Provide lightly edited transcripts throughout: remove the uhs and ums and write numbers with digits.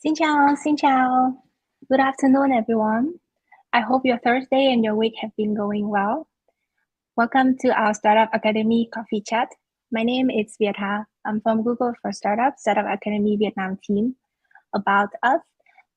Xin chào. Good afternoon, everyone. I hope your Thursday and your week have been going well. Welcome to our Startup Academy Coffee Chat. My name is Vietha. I'm from Google for Startup Academy Vietnam team. About us,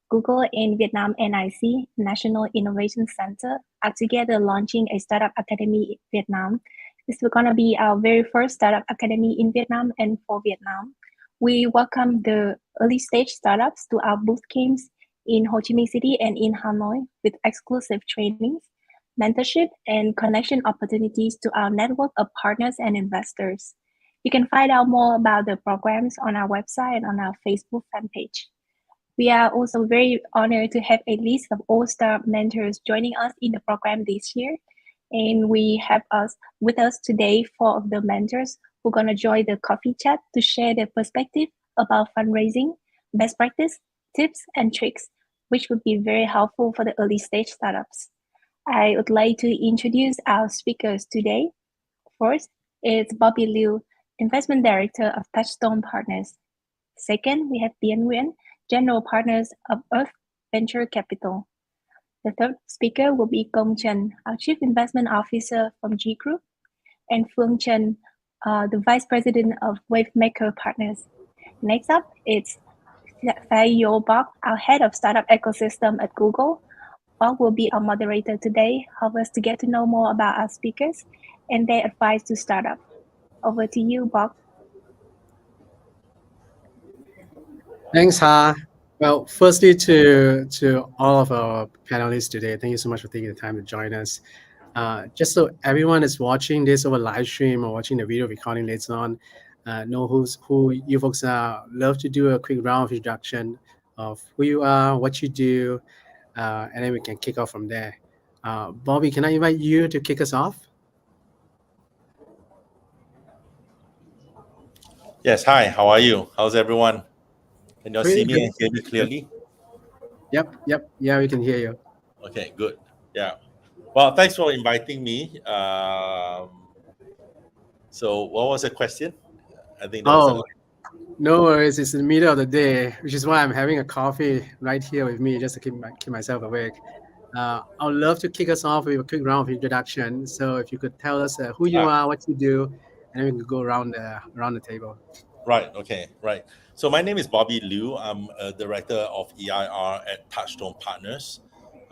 Google and Vietnam NIC, National Innovation Center, are together launching a Startup Academy in Vietnam. This is going to be our very first Startup Academy in Vietnam and for Vietnam. We welcome the early stage startups to our bootcamps in Ho Chi Minh City and in Hanoi with exclusive trainings, mentorship, and connection opportunities to our network of partners and investors. You can find out more about the programs on our website and on our Facebook fan page. We are also very honored to have a list of all-star mentors joining us in the program this year. And we have with us today 4 of the mentors who are going to join the coffee chat to share their perspective about fundraising, best practice, tips, and tricks, which would be very helpful for the early stage startups. I would like to introduce our speakers today. First is Bobby Liu, Investment Director of Touchstone Partners. Second, we have Tien Nguyen, General Partners of Earth Venture Capital. The third speaker will be Công Trần, our Chief Investment Officer from G Group, and Phương Trần, the Vice President of Wavemaker Partners. Next up, it's Yo Bok, our Head of Startup Ecosystem at Google. Bok will be our moderator today, help us to get to know more about our speakers and their advice to startup. Over to you, Bok. Thanks, Ha. Well, firstly, to all of our panelists today, thank you so much for taking the time to join us. Just so everyone is watching this over live stream or watching the video recording later on, know who you folks are. Love to do a quick round of introduction of who you are, what you do, and then we can kick off from there. Bobby, can I invite you to kick us off? Yes, hi, how are you? How's everyone? Can you see me and hear me clearly? Yep. Yeah, we can hear you. Okay, good. Yeah. Well, thanks for inviting me. So what was the question? I think that was no worries. It's in the middle of the day, which is why I'm having a coffee right here with me just to keep myself awake. I would love to kick us off with a quick round of introduction. So if you could tell us who you are, what you do, and then we can go around the table. Right. Okay. Right. So my name is Bobby Liu. I'm a director of EIR at Touchstone Partners.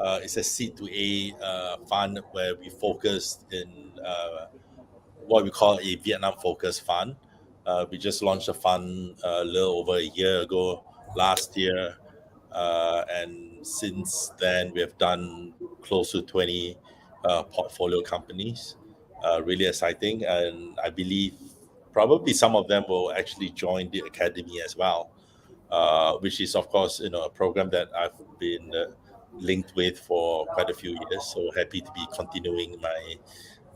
It's a C2A fund where we focus in what we call a Vietnam-focused fund. We just launched a fund a little over a year ago, last year. And since then, we have done close to 20 portfolio companies. Really exciting. And I believe probably some of them will actually join the academy as well, which is, of course, a program that I've been linked with for quite a few years. So happy to be continuing my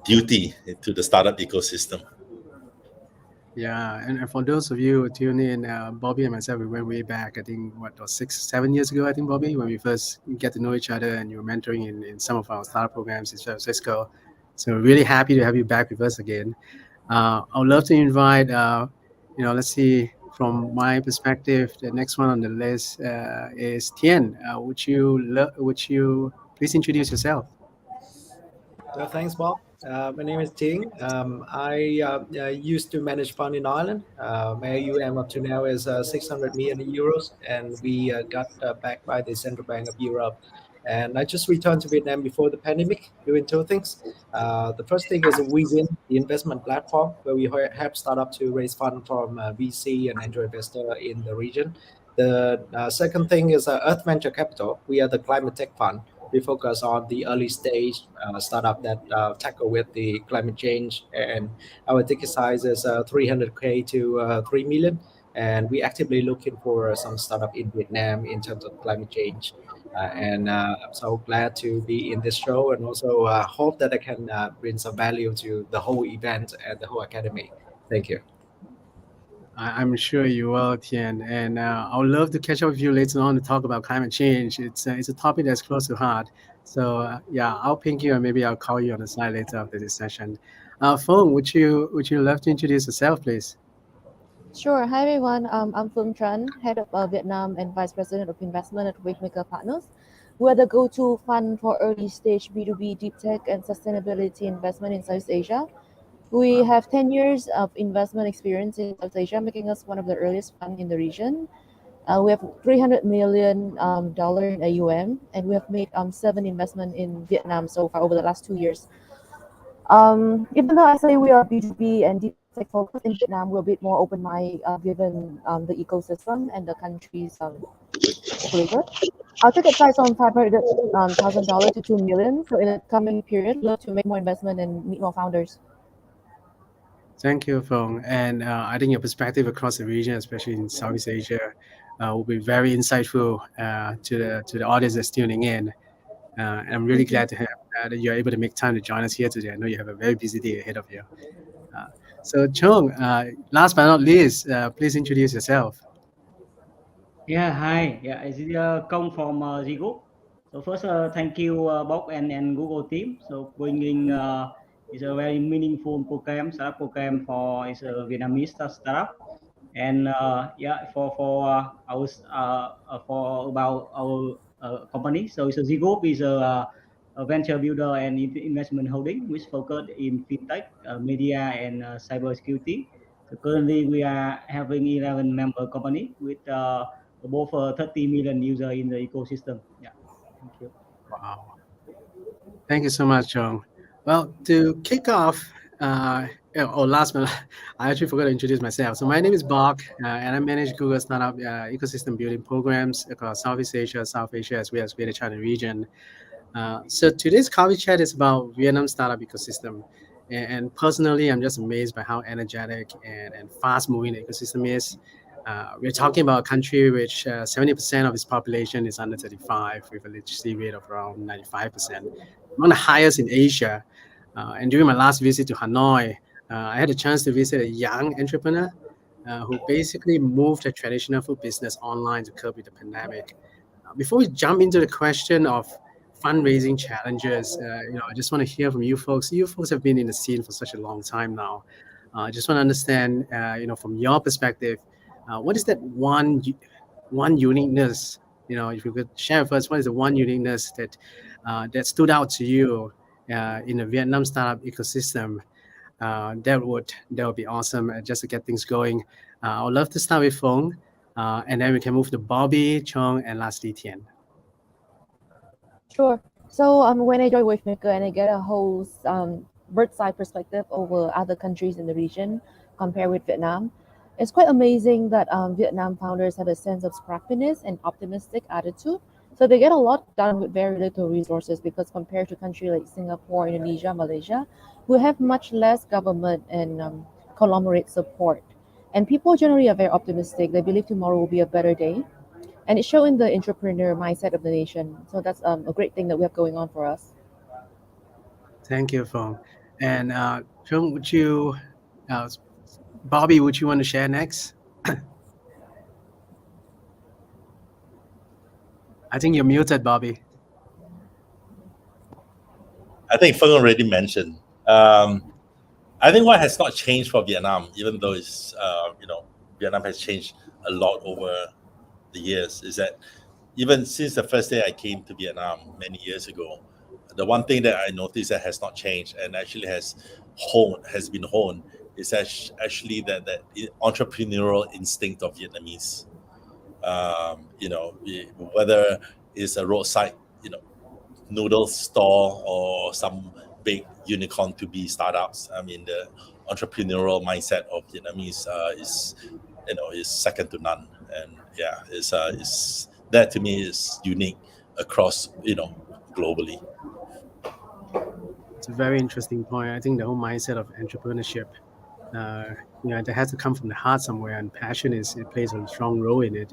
duty into the startup ecosystem. Yeah, and for those of you who tune in, Bobby and myself, we went way back. I think what was 6-7 years ago. I think, Bobby, when we first get to know each other, and you were mentoring in some of our startup programs in San Francisco. So really happy to have you back with us again. I would love to invite, let's see, from my perspective, the next one on the list is Tien. Would you please introduce yourself? Thanks, Bob. My name is Ting. I used to manage fund in Ireland. My AUM up to now is 600 million euros, and we got backed by the Central Bank of Europe. And I just returned to Vietnam before the pandemic, doing 2 things. The first thing is Within, the investment platform, where we help startups to raise funds from VC and angel investor in the region. The second thing is Earth Venture Capital. We are the climate tech fund. We focus on the early stage startup that tackle with the climate change, and our ticket size is 300K to 3 million. And we actively looking for some startup in Vietnam in terms of climate change. I'm so glad to be in this show, and also hope that I can bring some value to the whole event and the whole academy. Thank you. I'm sure you will, Tien, and I would love to catch up with you later on to talk about climate change. It's a topic that's close to heart. So yeah, I'll ping you and maybe I'll call you on the side later after this session. Phong, would you love to introduce yourself, please? Sure. Hi, everyone. I'm Phương Tran, head of Vietnam and vice president of investment at Wavemaker Partners. We're the go-to fund for early stage B2B deep tech and sustainability investment in Southeast Asia. We have 10 years of investment experience in South Asia, making us one of the earliest fund in the region. We have $300 million dollar in AUM, and we have made 7 investment in Vietnam so far over the last 2 years. Even though I say we are B2B and deep tech focused in Vietnam, we're a bit more open-minded given the ecosystem and the country's flavor. Our ticket size on $500,000 to $2 million. So in the coming period, we look to make more investment and meet more founders. Thank you, Phong. And I think your perspective across the region, especially in Southeast Asia, will be very insightful to the audience that's tuning in. And I'm really glad to have that you're able to make time to join us here today. I know you have a very busy day ahead of you. So, Chung, last but not least, please introduce yourself. Yeah, hi. Yeah, this is Công from Ziggo. So first, thank you Bob and Google team. So bringing is a very meaningful program, startup program for is a Vietnamese startup, and yeah, for about our company. So it's a Ziggo is a venture builder and investment holding which focused in fintech, media, and cybersecurity. So currently we are having 11 member company with above 30 million users in the ecosystem. Yeah, thank you. Wow. Thank you so much, Chung. Well, to kick off, last but I actually forgot to introduce myself. So my name is Bok, and I manage Google Startup ecosystem building programs across Southeast Asia, South Asia, as well as Greater China region. So today's coffee chat is about Vietnam startup ecosystem. And personally, I'm just amazed by how energetic and fast-moving the ecosystem is. We're talking about a country which 70% of its population is under 35, with a literacy rate of around 95%, one of the highest in Asia. And during my last visit to Hanoi, I had a chance to visit a young entrepreneur who basically moved a traditional food business online to cope with the pandemic. Before we jump into the question of fundraising challenges, I just want to hear from you folks. You folks have been in the scene for such a long time now. I just want to understand, from your perspective, what is that one uniqueness? If you could share with us, what is the one uniqueness that stood out to you in the Vietnam startup ecosystem? That would be awesome just to get things going. I would love to start with Phong, and then we can move to Bobby, Chong, and lastly Tian. Sure. So when I joined Wavemaker and I get a whole bird's eye perspective over other countries in the region compared with Vietnam, it's quite amazing that Vietnam founders have a sense of scrappiness and optimistic attitude. So they get a lot done with very little resources because compared to countries like Singapore, Indonesia, Malaysia, who have much less government and conglomerate support. And people generally are very optimistic. They believe tomorrow will be a better day. And it's showing the entrepreneur mindset of the nation. So that's a great thing that we have going on for us. Thank you, Phong. And Chung, Bobby, would you want to share next? I think you're muted, Bobby. I think Feng already mentioned. I think what has not changed for Vietnam, even though it's Vietnam has changed a lot over the years, is that even since the first day I came to Vietnam many years ago, the one thing that I noticed that has not changed and actually has been honed is actually that entrepreneurial instinct of Vietnamese. Whether it's a roadside noodle store or some big unicorn to be startups. I mean, the entrepreneurial mindset of Vietnamese is second to none, and yeah, it's that to me is unique across globally. It's a very interesting point. I think the whole mindset of entrepreneurship, that has to come from the heart somewhere, and passion it plays a strong role in it.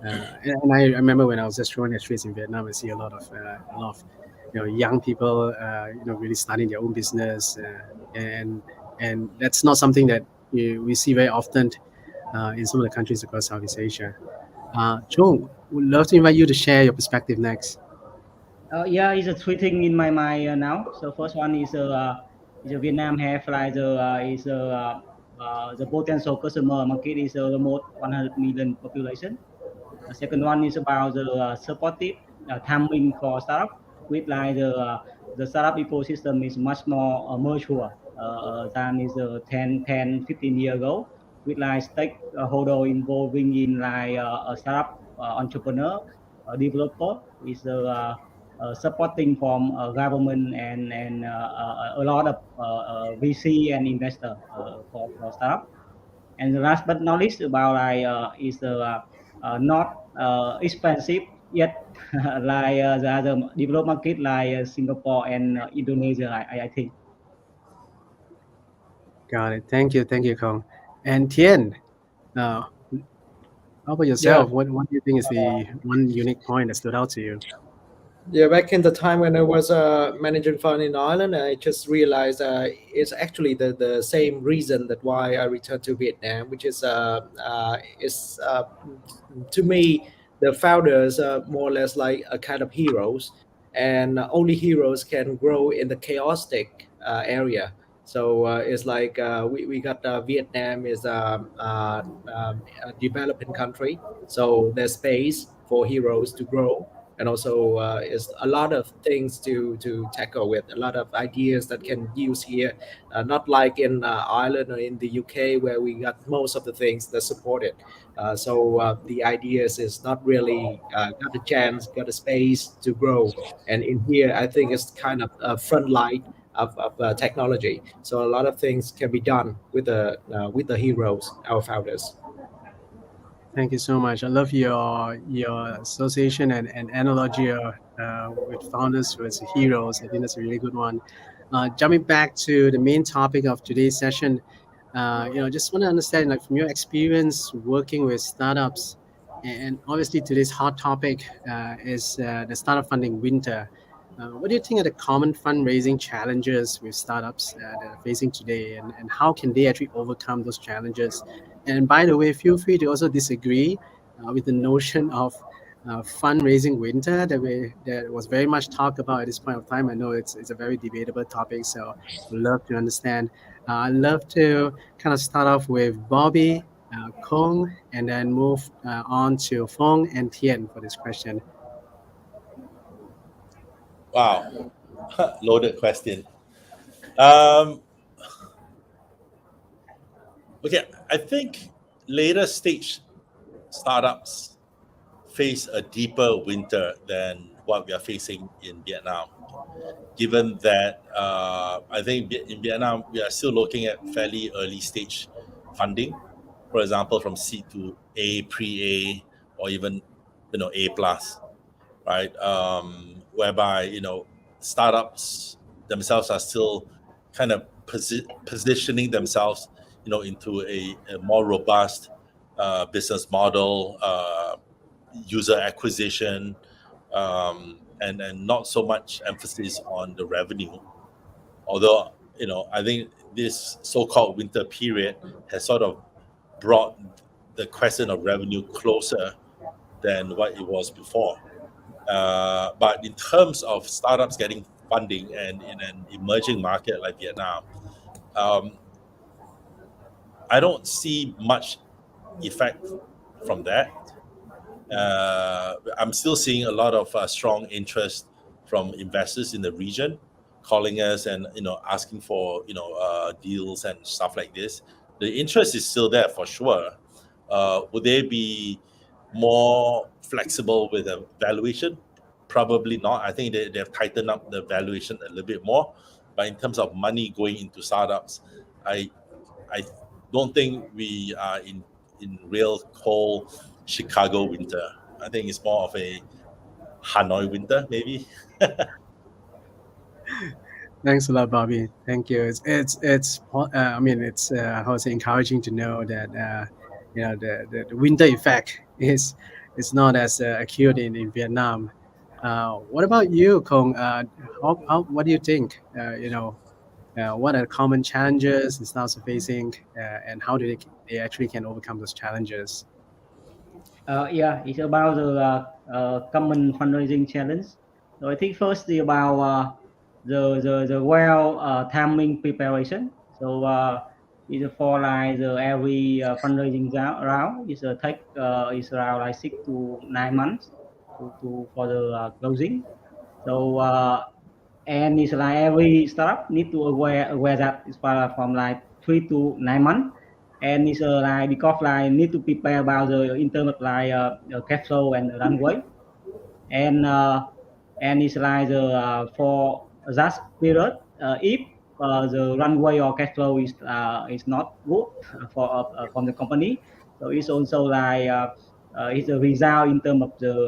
And I remember when I was just running the streets in Vietnam, I see a lot of young people really starting their own business, and that's not something that we see very often in some of the countries across Southeast Asia. Chung, would love to invite you to share your perspective next. Yeah, it's a three thing in my mind now. So first one is Vietnam have like the potential customer market is almost 100 million population. The second one is about the supportive timing for startup, with like the startup ecosystem is much more mature than is 10, 15 years ago, with like stakeholder involving in like a startup entrepreneur, developer, is supporting from government and a lot of VC and investor for startup. And the last but not least about like is not expensive yet like the other developed market like Singapore and Indonesia, I think. Got it. Thank you, Kong. And Tien, how about Yeah. yourself? What do you think is the one unique point that stood out to you? Yeah, back in the time when I was managing fund in Ireland, I just realized it's actually the same reason that why I returned to Vietnam, which is to me the founders are more or less like a kind of heroes, and only heroes can grow in the chaotic area. So it's like we got Vietnam is a developing country, so there's space for heroes to grow, and also is a lot of things to tackle with, a lot of ideas that can use here, not like in Ireland or in the UK where we got most of the things that support it. So the ideas is not really got a chance, got a space to grow. And in here, I think it's kind of a front light of technology. So a lot of things can be done with the heroes, our founders. Thank you so much. I love your association and analogy with founders as heroes. I think that's a really good one. Jumping back to the main topic of today's session, just want to understand, like, from your experience working with startups, and obviously today's hot topic is the startup funding winter. What do you think are the common fundraising challenges with startups that are facing today, and how can they actually overcome those challenges? And by the way, feel free to also disagree with the notion of fundraising winter that was very much talked about at this point of time. I know it's a very debatable topic, so would love to understand. I'd love to kind of start off with Bobby, Kong, and then move on to Fong and Tien for this question. Wow, loaded question. Okay, I think later stage startups face a deeper winter than what we are facing in Vietnam. Given that I think in Vietnam we are still looking at fairly early stage funding, for example, from C to A, pre-A, or even A plus, right? Whereby startups themselves are still kind of positioning themselves into a more robust business model, user acquisition, and not so much emphasis on the revenue. Although I think this so-called winter period has sort of brought the question of revenue closer than what it was before. But in terms of startups getting funding and in an emerging market like Vietnam, I don't see much effect from that. I'm still seeing a lot of strong interest from investors in the region, calling us and asking for deals and stuff like this. The interest is still there for sure. Would they be more flexible with a valuation? Probably not. I think they've tightened up the valuation a little bit more. But in terms of money going into startups, I don't think we are in real cold Chicago winter. I think it's more of a Hanoi winter, maybe. Thanks a lot, Bobby. Thank you. I mean, it's how to say, encouraging to know that the winter effect is not as acute in Vietnam. What about you, Kong? What do you think? What are common challenges the startups are facing, and how do they actually can overcome those challenges? Yeah, it's about the common fundraising challenge. So I think firstly about the well timing preparation. So Is for like every fundraising round is take is around like 6 to 9 months to for the closing. So and it's like every startup need to aware that it's from like 3 to 9 months, and it's like because like need to prepare about the in terms of like cash flow and runway, and it's like for that period, if the runway or cash flow is not good for from the company, so it's also like it's a result in terms of the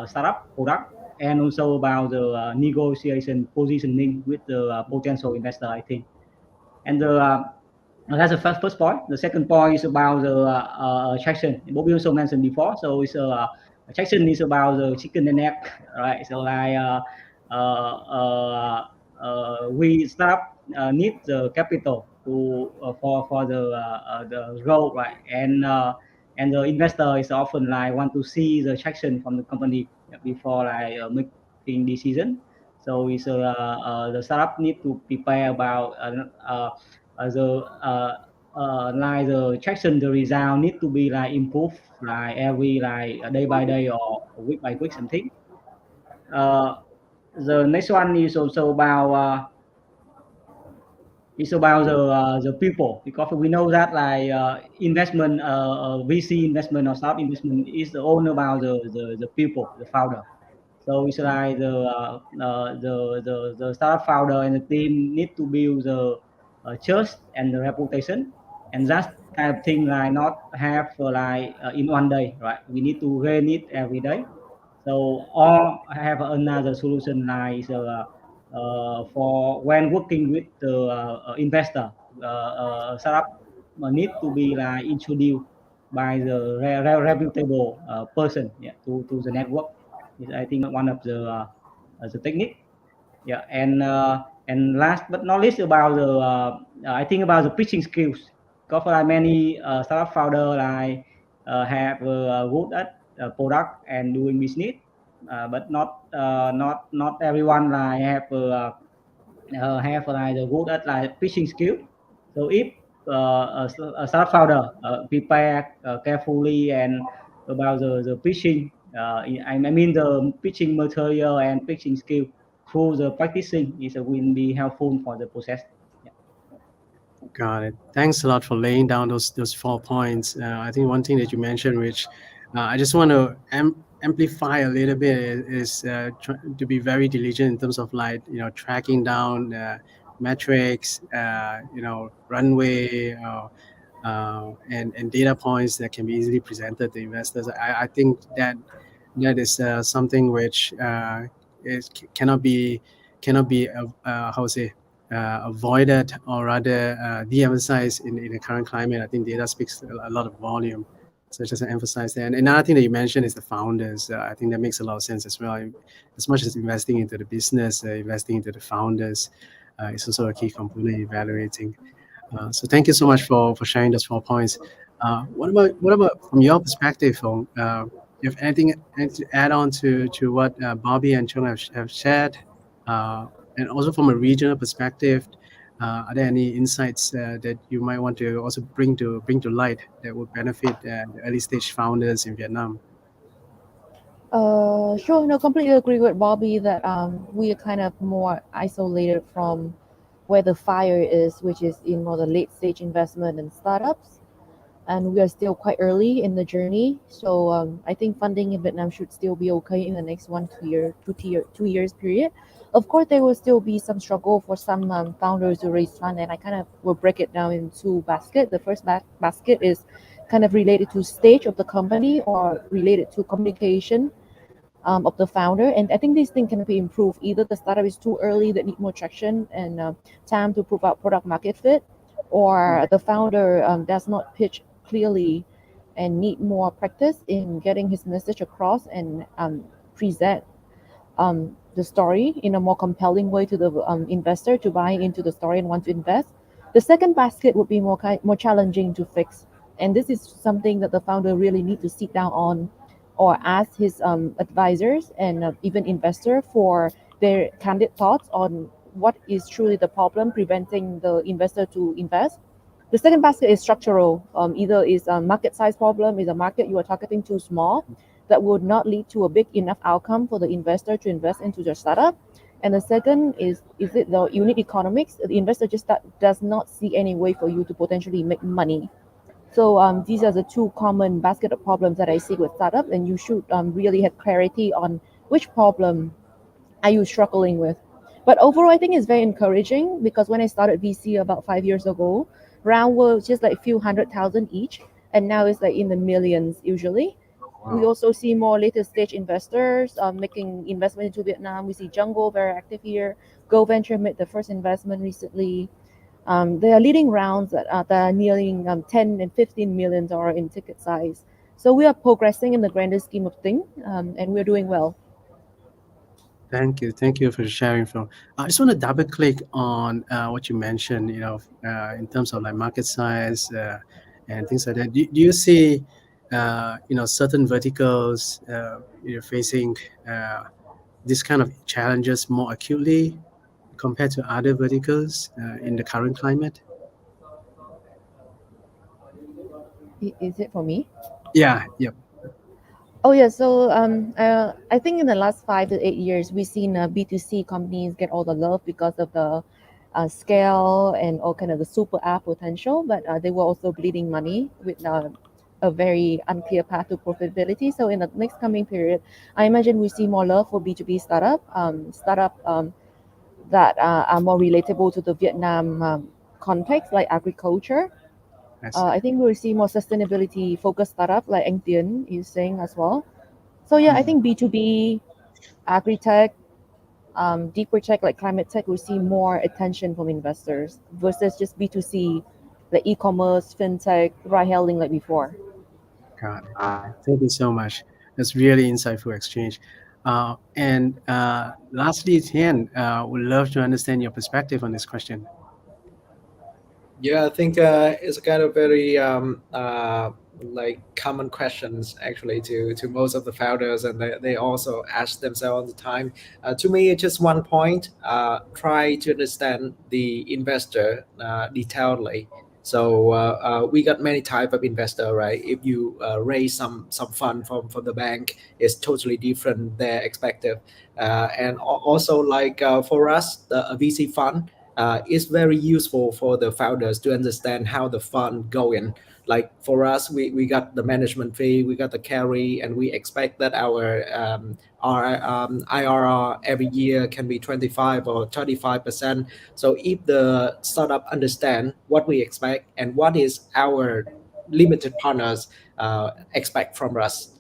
startup product, and also about the negotiation positioning with the potential investor, I think. And that's the first point. The second point is about the attraction. Bobby also mentioned before. So it's attraction is about the chicken and egg, right? So like we startup need the capital to for the growth, right? And the investor is often like want to see the traction from the company before like making decision. So it's the startup need to prepare about the like the traction, the result need to be like improved like every like day by day or week by week something. The next one is also about it's about the people, because we know that like investment VC investment or startup investment is all about the people, the founder. So it's like the startup founder and the team need to build the trust and the reputation, and that kind of thing like not have like in one day, right? We need to gain it every day. So or have another solution like for when working with the investor, startup need to be like introduced by the reputable person, yeah, to the network. Is I think one of the technique. Yeah, and last but not least about the I think about the pitching skills. Because like many startup founder like have good at product and doing business, but not everyone like have like the good at like pitching skill. So if a startup founder prepare carefully and about the pitching, I mean the pitching material and pitching skill through the practicing is will be helpful for the process. Yeah. Got it. Thanks a lot for laying down those 4 points. I think one thing that you mentioned, which I just want to amplify a little bit, is to be very diligent in terms of like tracking down metrics, runway, and data points that can be easily presented to investors. I think that is something which cannot be how to say avoided, or rather de-emphasized in the current climate. I think data speaks a lot of volume. So just to emphasize that. And another thing that you mentioned is the founders. I think that makes a lot of sense as well. As much as investing into the business, investing into the founders is also a key component in evaluating. So thank you so much for sharing those 4 points. What about from your perspective? You have anything to add on to what Bobby and Chung have shared? And also from a regional perspective, are there any insights that you might want to also bring to light that would benefit the early stage founders in Vietnam? Sure. No, completely agree with Bobby that we are kind of more isolated from where the fire is, which is in more the late stage investment and startups, and we are still quite early in the journey. So I think funding in Vietnam should still be okay in the next 2 years period. Of course, there will still be some struggle for some founders to raise fund, and I kind of will break it down in two baskets. The first basket is kind of related to stage of the company or related to communication of the founder. And I think these things can be improved. Either the startup is too early that need more traction and time to prove out product market fit, or the founder does not pitch clearly and need more practice in getting his message across and present the story in a more compelling way to the investor to buy into the story and want to invest. The second basket would be more challenging to fix, and this is something that the founder really need to sit down on or ask his advisors and even investor for their candid thoughts on what is truly the problem preventing the investor to invest. The second basket is structural. Either is a market size problem, is a market you are targeting too small, that would not lead to a big enough outcome for the investor to invest into your startup. And the second is it the unit economics? The investor just does not see any way for you to potentially make money. So these are the two common basket of problems that I see with startup, and you should really have clarity on which problem are you struggling with. But overall, I think it's very encouraging because when I started VC about 5 years ago, round were just like a few 100,000 each, and now it's like in the millions usually. We also see more later stage investors making investment into Vietnam. We see Jungle very active here. Go Venture made the first investment recently. They are leading rounds that are nearing 10 and $15 million in ticket size. So we are progressing in the grander scheme of things, and we're doing well. Thank you for sharing, Phil. I just want to double click on what you mentioned, in terms of like market size and things like that. Do you see, certain verticals, facing this kind of challenges more acutely compared to other verticals in the current climate? Is it for me? Yeah, yep. Oh yeah, so I think in the last 5 to 8 years, we've seen B2C companies get all the love because of the scale and all kind of the super app potential, but they were also bleeding money with a very unclear path to profitability. So in the next coming period, I imagine we see more love for B2B startup that are more relatable to the Vietnam context, like agriculture. I think we'll see more sustainability focused startup like Anh Tien is saying as well. So yeah, I think B2B, agri-tech, deeper tech like climate tech will see more attention from investors versus just B2C like e-commerce, fintech, ride hailing like before. Got it. Thank you so much. That's really insightful exchange. And lastly, Tian, would love to understand your perspective on this question. Yeah, I think it's a kind of very like common questions actually to most of the founders, and they also ask themselves all the time. To me, it's just one point: try to understand the investor detailedly. So we got many type of investor, right? If you raise some fund from the bank, it's totally different their expected. And also like for us, the VC fund is very useful for the founders to understand how the fund going. Like for us, we got the management fee, we got the carry, and we expect that our IRR every year can be 25 or 35%. So if the startup understand what we expect and what is our limited partners expect from us,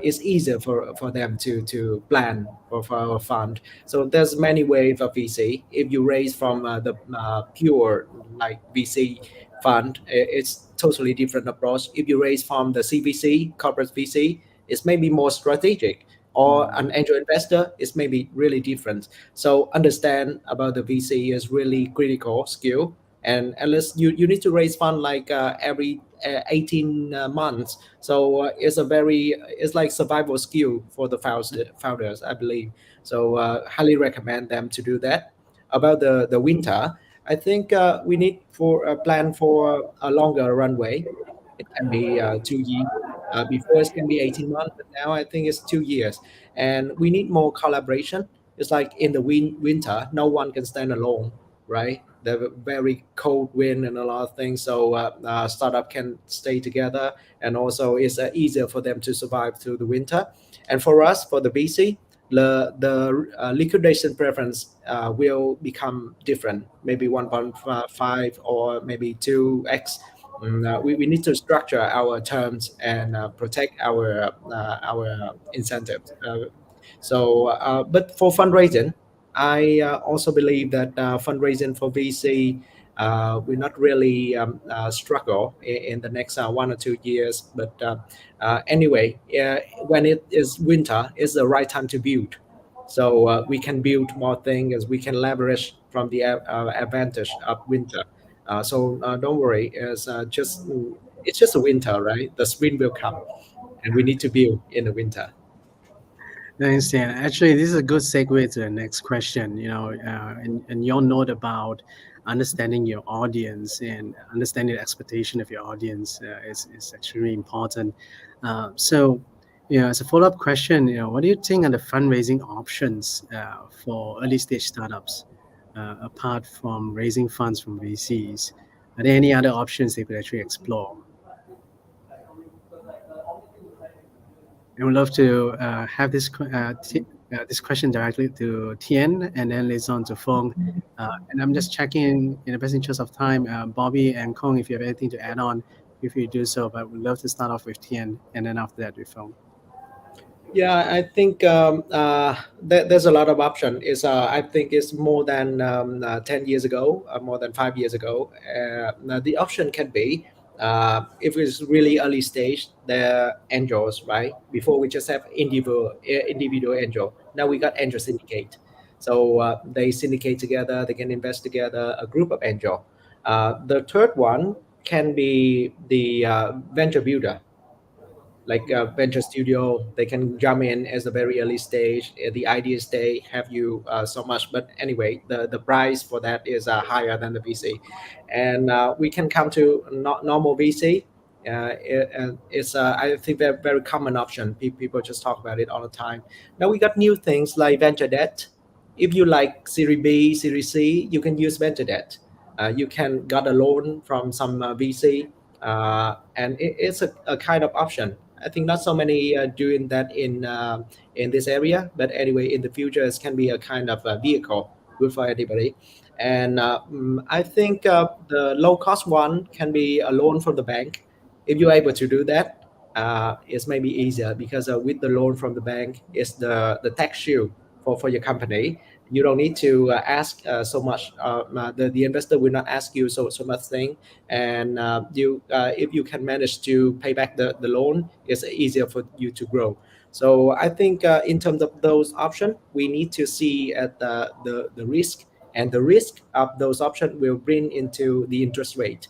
it's easier for them to plan for our fund. So there's many ways of VC. If you raise from the pure like VC fund, it's totally different approach. If you raise from the CVC, corporate VC, it's maybe more strategic. Or an angel investor is maybe really different. So understand about the VC is really critical skill. And at least you need to raise fund like every 18 months. So it's like survival skill for the founders, I believe. So highly recommend them to do that. About the winter, I think we need for a plan for a longer runway. It can be 2 years. Before it can be 18 months, but now I think it's 2 years. And we need more collaboration. It's like in the winter, no one can stand alone, right? The very cold wind and a lot of things. So startup can stay together, and also it's easier for them to survive through the winter. And for us, for the BC, the liquidation preference will become different, maybe 1.5 or maybe 2x. We need to structure our terms and protect our incentives. But for fundraising, I also believe that fundraising for VC will not really struggle in the next 1 or 2 years. But anyway, when it is winter, it's the right time to build. So we can build more things. We can leverage from the advantage of winter. So don't worry. It's just a winter, right? The spring will come, and we need to build in the winter. Thanks, Dan. Actually, this is a good segue to the next question. And your note about understanding your audience and understanding the expectation of your audience is extremely important. So, as a follow-up question, what do you think are the fundraising options for early stage startups, apart from raising funds from VCs? Are there any other options they could actually explore? I would love to have this question directly to Tien and then later on to Fong. And I'm just checking in the best interest of time, Bobby and Kong, if you have anything to add on, if you do so. But we'd love to start off with Tien and then after that with Fong. Yeah, I think there's a lot of option. I think it's more than 10 years ago, more than 5 years ago. Now the option can be, if it's really early stage, the angels, right? Before we just have individual angel. Now we got angel syndicate. So they syndicate together, they can invest together, a group of angel. The third one can be the venture builder, like a venture studio. They can jump in as a very early stage. The idea stage have you so much, but anyway, the price for that is higher than the VC. And we can come to normal VC. It's I think they're very common option. People just talk about it all the time. Now we got new things like venture debt. If you like Series B, Series C, you can use venture debt. You can got a loan from some VC, and it's a kind of option. I think not so many doing that in this area, but anyway, in the future, it can be a kind of a vehicle good for anybody. And I think the low cost one can be a loan from the bank. If you're able to do that, it's maybe easier because with the loan from the bank, it's the tax shield for your company. You don't need to ask so much. The investor will not ask you so much thing, and you if you can manage to pay back the loan, it's easier for you to grow. So I think in terms of those options, we need to see at the risk, and the risk of those options will bring into the interest rate,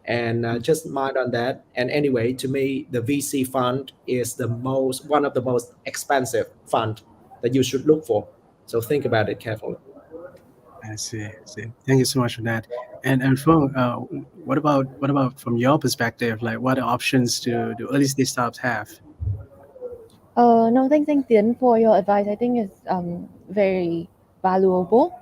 and just mind on that. And anyway, to me, the VC fund is one of the most expensive fund that you should look for. So think about it carefully. I see. Thank you so much for that. And Fong, what about from your perspective? Like, what options do early stage startups have? No, thanks, Tien, for your advice. I think it's very valuable.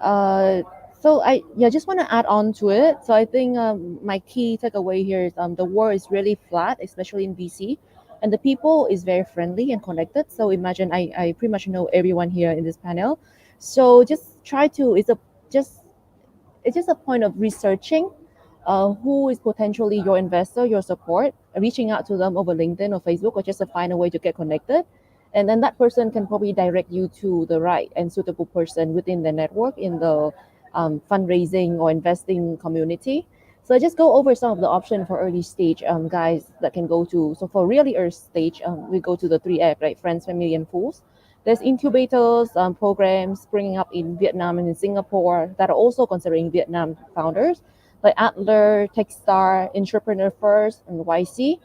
So I just want to add on to it. So I think my key takeaway here is the world is really flat, especially in BC, and the people is very friendly and connected. So imagine I pretty much know everyone here in this panel. So just try to it's just a point of researching who is potentially your investor, your support, reaching out to them over LinkedIn or Facebook, or just to find a way to get connected. And then that person can probably direct you to the right and suitable person within the network in the fundraising or investing community. So I just go over some of the options for early stage guys that can go to. So for really early stage, we go to the 3F, right? Friends, family, and fools. There's incubators programs springing up in Vietnam and in Singapore that are also considering Vietnam founders, like Adler, Techstar, Entrepreneur First, and YC.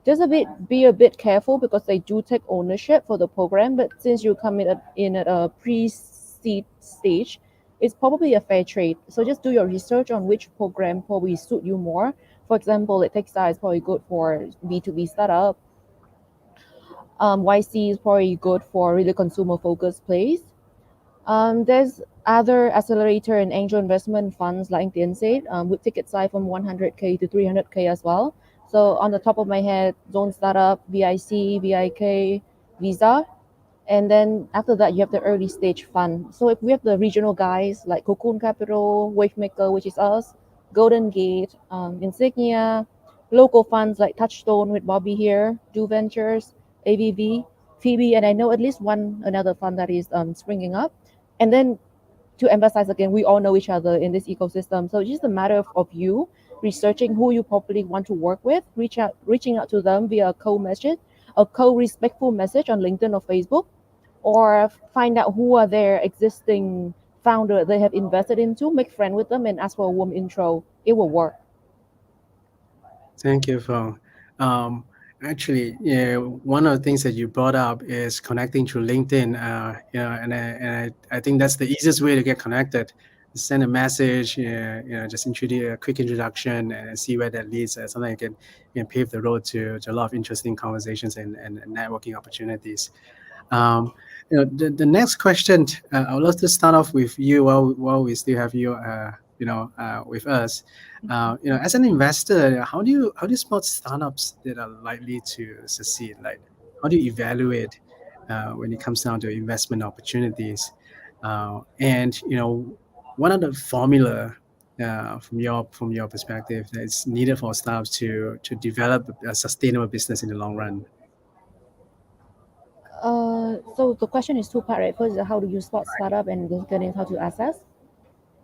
Just be a bit careful because they do take ownership for the program. But since you come in at a pre-seed stage, it's probably a fair trade. So just do your research on which program probably suit you more. For example, like Techstar is probably good for B2B startup. YC is probably good for really consumer focused place. There's other accelerator and angel investment funds like Tien said, with ticket size from 100K to 300K as well. So on the top of my head, Zone Startup, VIC, VIK, Visa. And then after that, you have the early stage fund. So if we have the regional guys like Cocoon Capital, Wavemaker, which is us, Golden Gate, Insignia, local funds like Touchstone with Bobby here, Do Ventures, AVV, Phoebe, and I know at least another fund that is springing up. And then to emphasize again, we all know each other in this ecosystem. So it's just a matter of you researching who you probably want to work with, reaching out to them via a co-message, a co-respectful message on LinkedIn or Facebook, or find out who are their existing founder they have invested into, make friend with them and ask for a warm intro. It will work. Thank you, Fong. Actually, yeah, one of the things that you brought up is connecting through LinkedIn. I think that's the easiest way to get connected. Send a message, just introduce a quick introduction and see where that leads. Something that can pave the road to a lot of interesting conversations and networking opportunities. The next question, I would love to start off with you while we still have you, with us. As an investor, how do you spot startups that are likely to succeed? Like, how do you evaluate when it comes down to investment opportunities? And what are the formula from your perspective that's needed for startups to develop a sustainable business in the long run? So the question is two-part, right? First is how do you spot startup, and the second is how to assess.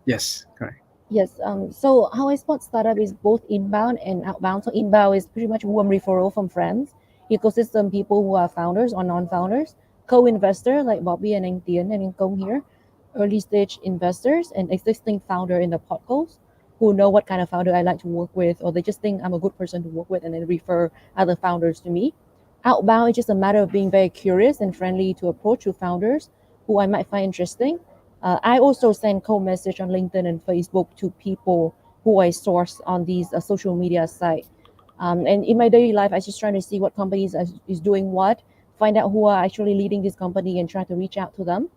Yes, correct. Yes. So how I spot startup is both inbound and outbound. So inbound is pretty much warm referral from friends, ecosystem people who are founders or non-founders, co-investor like Bobby and Anh Tien and Kong here, early stage investors and existing founder in the podcast who know what kind of founder I like to work with, or they just think I'm a good person to work with and then refer other founders to me. Outbound is just a matter of being very curious and friendly to approach to founders who I might find interesting. I also send cold message on LinkedIn and Facebook to people who I source on these social media sites. And in my daily life, I just trying to see what companies is doing what, find out who are actually leading this company and try to reach out to them.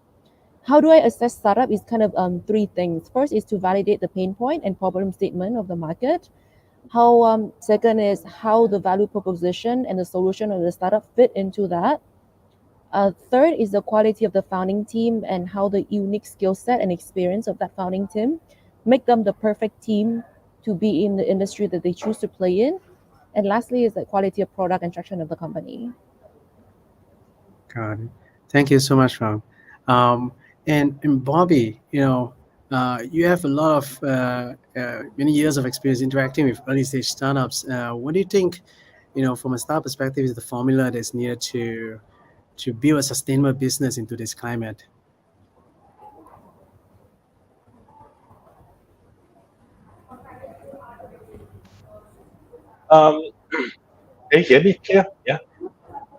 How do I assess startup is kind of three things. First is to validate the pain point and problem statement of the market. How second is how the value proposition and the solution of the startup fit into that. Third is the quality of the founding team and how the unique skill set and experience of that founding team make them the perfect team to be in the industry that they choose to play in. And lastly is the quality of product and traction of the company. Got it. Thank you so much, Ram. And Bobby, you have a lot of many years of experience interacting with early stage startups. What do you think, from a startup perspective, is the formula that's needed to build a sustainable business into this climate? Can you hear me clear? Yeah.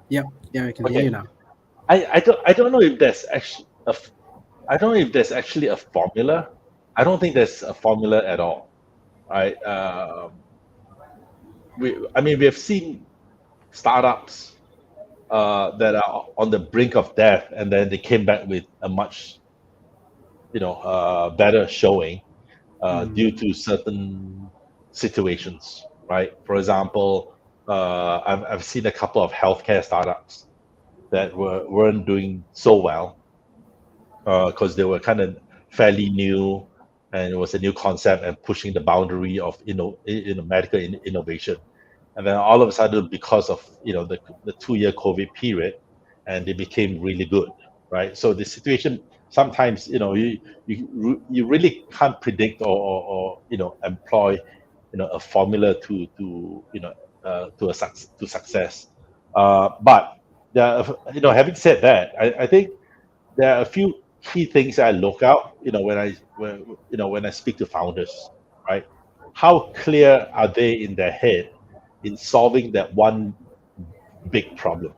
Yep. Yeah, we can hear you now. I don't know if there's actually I don't know if there's actually a formula. I don't think there's a formula at all. Right. We have seen startups that are on the brink of death, and then they came back with a much better showing due to certain situations. Right. For example, I've seen a couple of healthcare startups that weren't doing so well because they were kind of fairly new, and it was a new concept and pushing the boundary of medical innovation. And then all of a sudden, because of the 2-year COVID period, and they became really good, right? So the situation sometimes you really can't predict or employ a formula to success. But having said that, I think there are a few key things I look out, when I speak to founders, right? How clear are they in their head in solving that one big problem?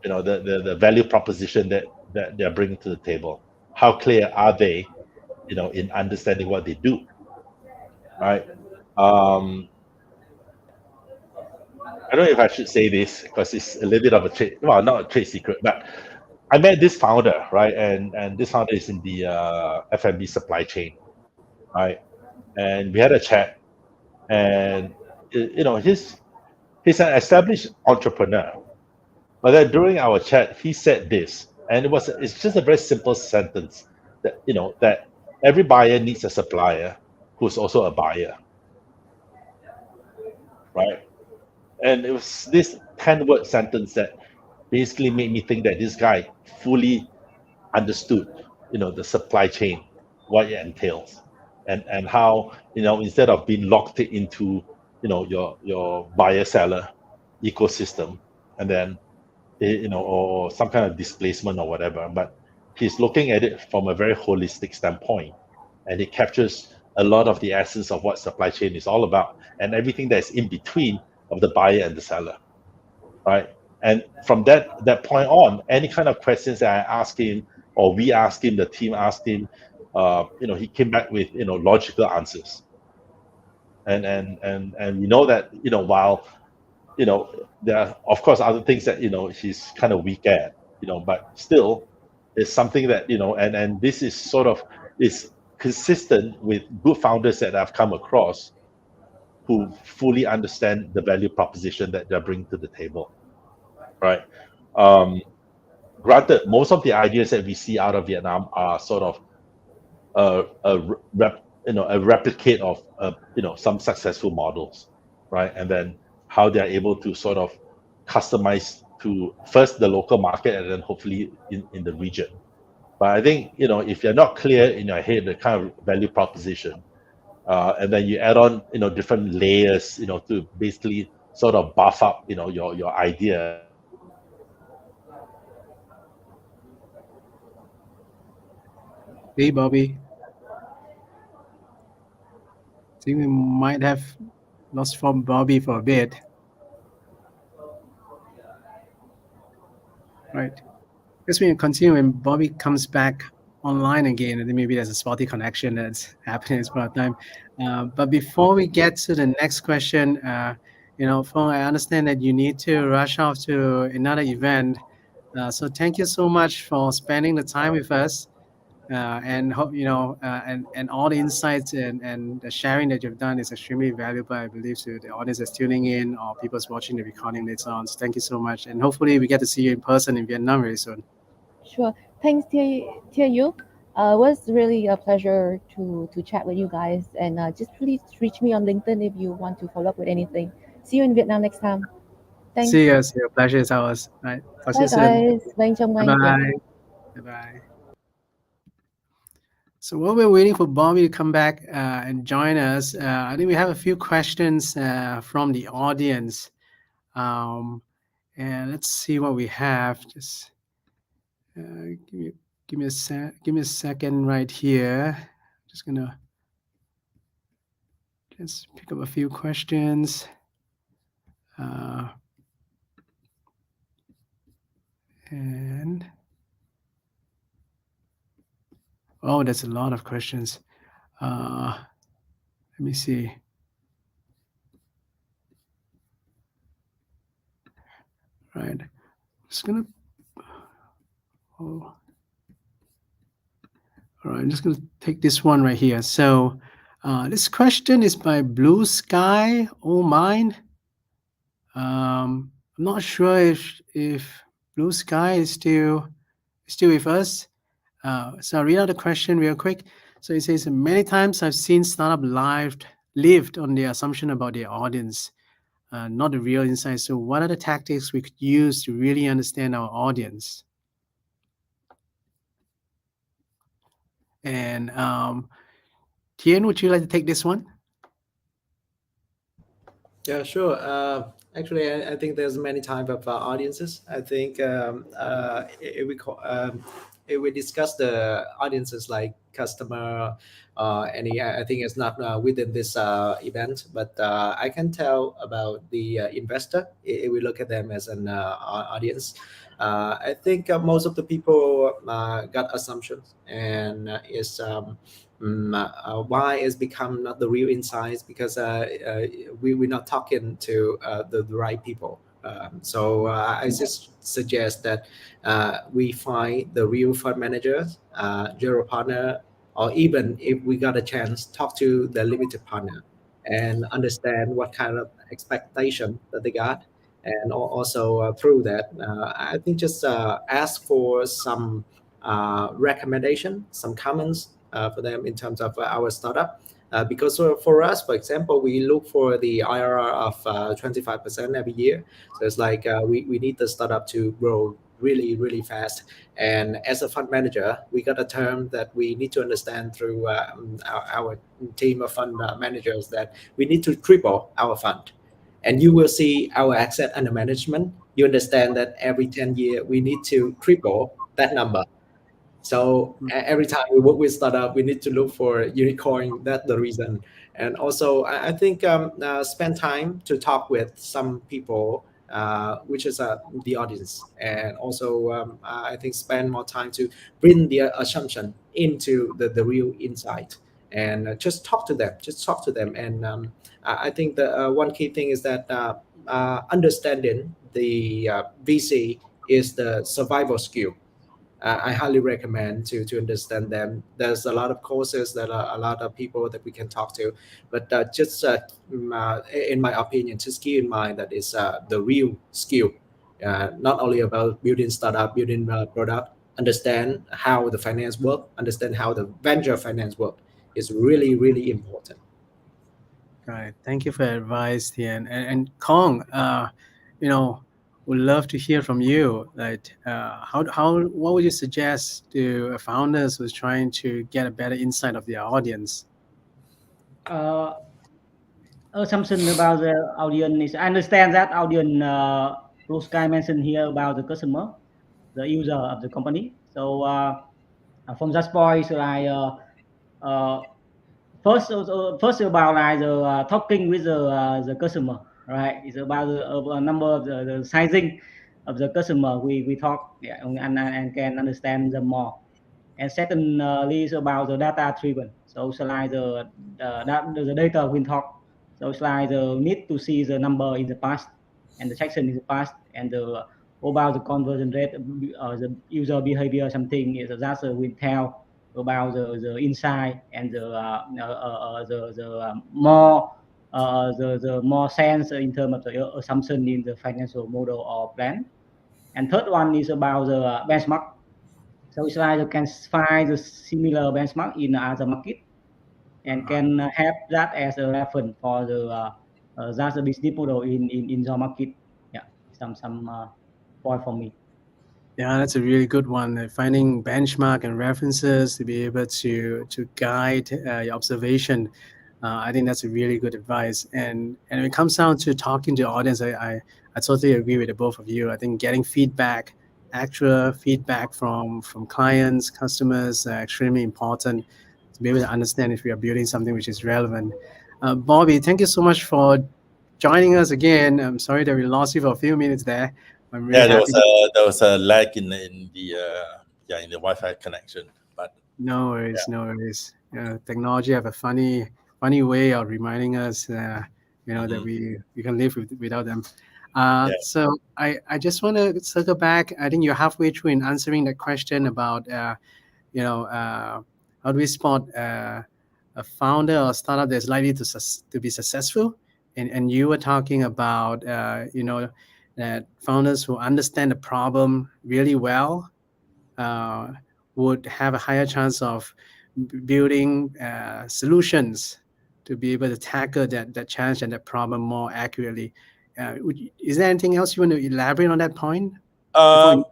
The value proposition that they're bringing to the table. How clear are they, in understanding what they do, right? I don't know if I should say this because it's a little bit of not a trade secret, but I met this founder, right? And this founder is in the F&B supply chain, right? And we had a chat, and he's an established entrepreneur. But then during our chat, he said this, and it's just a very simple sentence that that every buyer needs a supplier who's also a buyer, right? And it was this 10-word sentence that basically made me think that this guy fully understood the supply chain, what it entails, and how instead of being locked into your buyer seller ecosystem, and then or some kind of displacement or whatever, but he's looking at it from a very holistic standpoint, and it captures a lot of the essence of what supply chain is all about, and everything that's in between of the buyer and the seller, right? And from that point on, any kind of questions that I ask him or we ask him, the team asked him, he came back with logical answers. And we know that while there are of course other things that he's kind of weak at, but still it's something that and this is sort of is consistent with good founders that I've come across who fully understand the value proposition that they're bringing to the table, right? Granted, most of the ideas that we see out of Vietnam are sort of a replicate of some successful models, right? And then how they're able to sort of customize to first the local market and then hopefully in the region. But I think if you're not clear in your head the kind of value proposition, and then you add on different layers to basically sort of buff up your idea. Hey, Bobby. I think we might have lost from Bobby for a bit. Right. Guess we can continue when Bobby comes back online again. I think maybe there's a spotty connection that's happening at part time. But before we get to the next question, Phong, I understand that you need to rush off to another event. So thank you so much for spending the time with us. And hope and all the insights and the sharing that you've done is extremely valuable, I believe, to the audience that's tuning in or people's watching the recording later on. So thank you so much, and hopefully we get to see you in person in Vietnam very soon. Sure. Thanks, Tia Yu. It was really a pleasure to chat with you guys, and just please reach me on LinkedIn if you want to follow up with anything. See you in Vietnam next time. Thanks. See you. Pleasure is ours. Right. Talk to Bye you soon. guys. Bye bye. Bye. So while we're waiting for Bobby to come back and join us, I think we have a few questions from the audience. And let's see what we have. Just give me a second right here. Just gonna just pick up a few questions. And oh, that's a lot of questions. Let me see. Right. Just gonna. Oh. All right, I'm just going to take this one right here. So this question is by Blue Sky All Mine. I'm not sure if Blue Sky is still with us. So I'll read out the question real quick. So it says, many times I've seen startup lived on the assumption about their audience, not the real insight. So what are the tactics we could use to really understand our audience? And Tien, would you like to take this one? Yeah, sure. Actually, I think there's many type of audiences. I think if we discuss the audiences like customer, I think it's not within this event, but I can tell about the investor. If we look at them as an audience, I think most of the people got assumptions, and why it's become not the real insights, because we're not talking to the right people. So I just suggest that we find the real fund managers, general partner, or even if we got a chance, talk to the limited partner and understand what kind of expectation that they got. And also through that, I think just ask for some recommendation, some comments for them in terms of our startup. Because for us, for example, we look for the IRR of 25% every year. So it's like we need the startup to grow really, really fast. And as a fund manager, we got a term that we need to understand through our team of fund managers, that we need to triple our fund. And you will see our asset under management. You understand that every 10 years, we need to triple that number. So every time we work with startup, we need to look for unicorn. That's the reason. And also, I think spend time to talk with some people, which is the audience, and also I think spend more time to bring the assumption into the real insight, and just talk to them. Just talk to them. And I think the one key thing is that understanding the VC is the survival skill. I highly recommend to understand them. There's a lot of courses, that are a lot of people that we can talk to, but just in my opinion, just keep in mind that it's the real skill, not only about building startup, building product. Understand how the finance work, understand how the venture finance work is really, really important. Right. Thank you for your advice, Tian. And Kong, would love to hear from you. Like, what would you suggest to founders who's trying to get a better insight of their audience? Assumption about the audience is, I understand that audience, Blue Sky mentioned here about the customer, the user of the company. So from that point, so first about like the talking with the customer, right? It's about the number of the sizing of the customer. We talk, yeah, and can understand them more. And secondly is about the data driven. So it's like the data we talk. So it's like the need to see the number in the past and the section in the past, and the about the conversion rate, the user behavior, something is that's we tell about the insight and the more the more sense in terms of the assumption in the financial model or plan. And third one is about the benchmark. So it's like you can find the similar benchmark in other market, and can have that as a reference for the that's the business model in your market. Yeah, some point for me. Yeah, that's a really good one. Finding benchmark and references to be able to guide your observation. I think that's a really good advice. And when it comes down to talking to the audience, I totally agree with the both of you. I think getting feedback, actual feedback from clients, customers, extremely important to be able to understand if we are building something which is relevant. Bobby, thank you so much for joining us again. I'm sorry that we lost you for a few minutes there. I'm really happy. There was a lag in the in the Wi-Fi connection, but No worries, no worries. Technology have a funny way of reminding us, that we can live without them. So I just want to circle back. I think you're halfway through in answering the question about, how do we spot a founder or startup that's likely to be successful? And you were talking about, that founders who understand the problem really well would have a higher chance of building solutions to be able to tackle that challenge and that problem more accurately. Is there anything else you want to elaborate on that point? I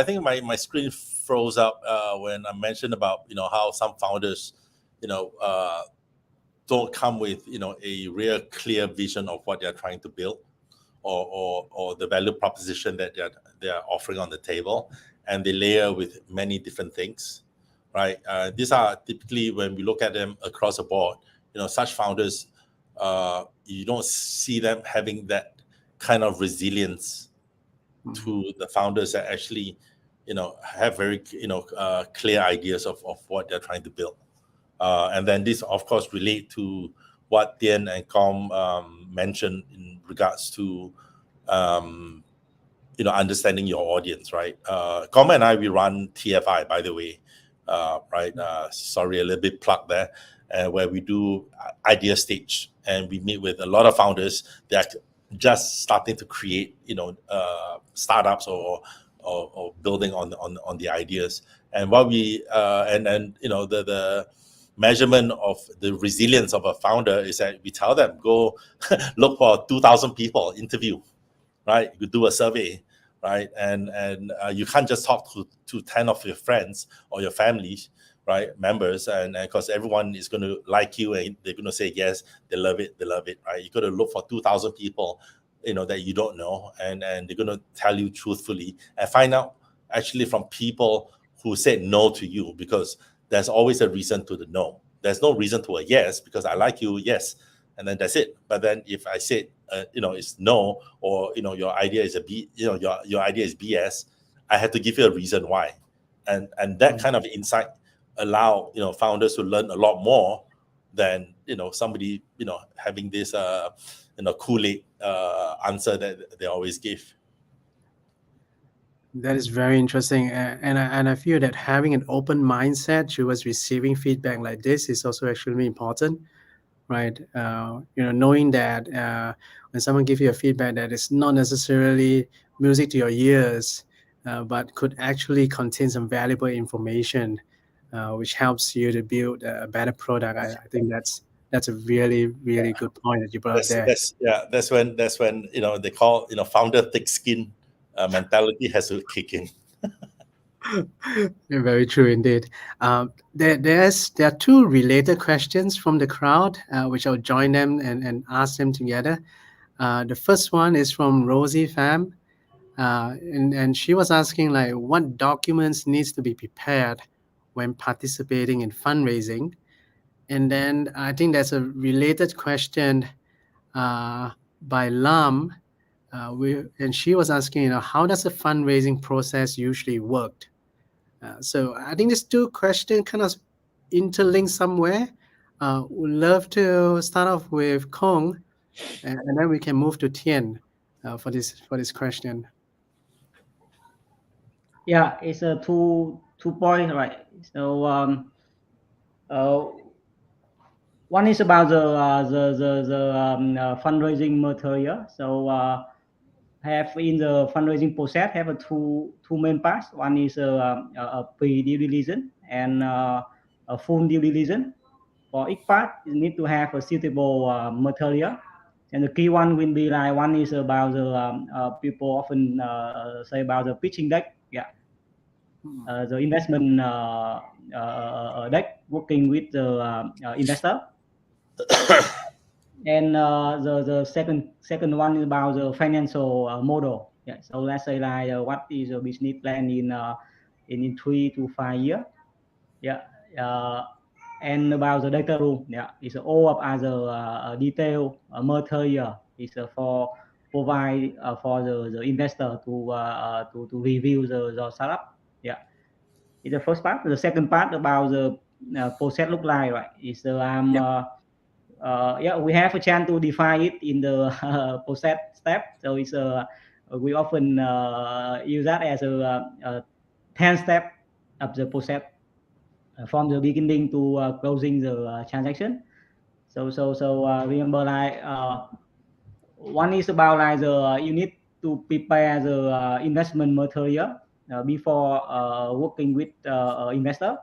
think my screen froze up when I mentioned about how some founders don't come with a real clear vision of what they're trying to build, or the value proposition that they're offering on the table, and they layer with many different things, right? These are typically, when we look at them across the board, such founders, you don't see them having that kind of resilience to the founders that actually have very clear ideas of what they're trying to build. And then this, of course, relate to what Tian and Com mentioned in regards to understanding your audience, right? Com and I, we run TFI, by the way, right? Sorry, a little bit plug there, where we do idea stage, and we meet with a lot of founders that are just starting to create, startups or building on the ideas. And what we the measurement of the resilience of a founder is that we tell them, go look for 2,000 people, interview, right? You do a survey, right? And you can't just talk to 10 of your friends or your family, right, members, and because everyone is going to like you and they're going to say yes, they love it, right? You got to look for 2,000 people, that you don't know, and they're going to tell you truthfully, and find out actually from people who said no to you, because there's always a reason to the no. There's no reason to a yes, because I like you, yes, and then that's it. But then if I said, it's no, or your idea is your idea is BS, I had to give you a reason why, and that kind of insight allow founders to learn a lot more than somebody having this Kool-Aid answer that they always give. That is very interesting, and I feel that having an open mindset towards receiving feedback like this is also extremely important, right? Knowing that when someone gives you a feedback that is not necessarily music to your ears, but could actually contain some valuable information, which helps you to build a better product. I think that's a really, really good point that you brought up there. That's when they call founder thick skin mentality has to kick in. Very true indeed. There are two related questions from the crowd, which I'll join them and ask them together. The first one is from Rosie Pham, and she was asking like what documents needs to be prepared when participating in fundraising. And then I think there's a related question by Lam, and she was asking, how does the fundraising process usually work? So I think these two questions kind of interlink somewhere. Would love to start off with Kong, and then we can move to Tien for this question. Yeah, it's a two point, right? So one is about the fundraising material. So have in the fundraising process have a two main parts. One is a pre-due diligence and a full due diligence. For each part, you need to have a suitable material. And the key one will be like one is about the people often say about the pitching deck. Yeah. The investment deck working with the investor. And the second one is about the financial model. Yeah. So let's say like what is a business plan in 3 to 5 years. Yeah. And about the data room. Yeah. It's all of other detailed material is for provide for the investor to review the startup. Yeah. It's the first part. The second part about the process look like, right? Is we have a chance to define it in the process step. So it's we often use that as a 10 step of the process from the beginning to closing the transaction. So remember like one is about like you need to prepare the investment material before working with investor.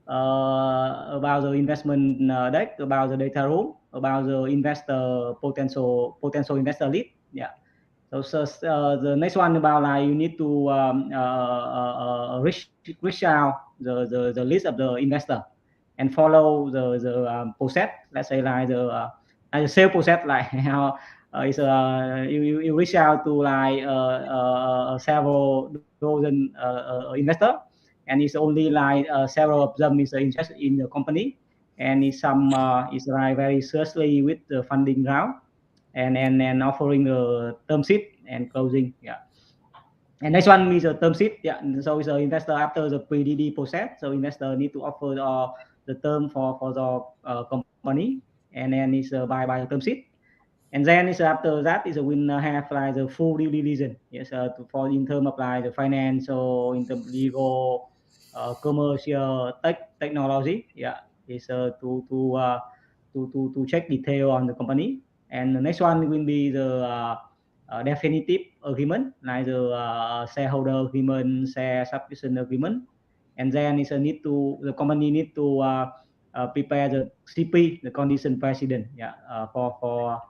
About the investment deck, about the data room, about the investor potential investor lead. Yeah. So the next one about like you need to reach out the list of the investor and follow the process. Let's say like the sales process, like how is you reach out to like several dozen investor, and it's only like several of them is interested in the company, and it's some is like very seriously with the funding round, and offering the term sheet and closing. Yeah. And next one is a term sheet. Yeah. So it's an investor after the pre-DD process. So investor need to offer the term for the company, and then it's by the term sheet. And then it's after that is will have like the full due diligence. Yes, for in terms of like the financial, in terms of legal, commercial, technology. Yeah, is to check detail on the company. And the next one will be the definitive agreement, like the shareholder agreement, share subscription agreement. And then it's a the company need to prepare the CP, the condition precedent. Yeah, for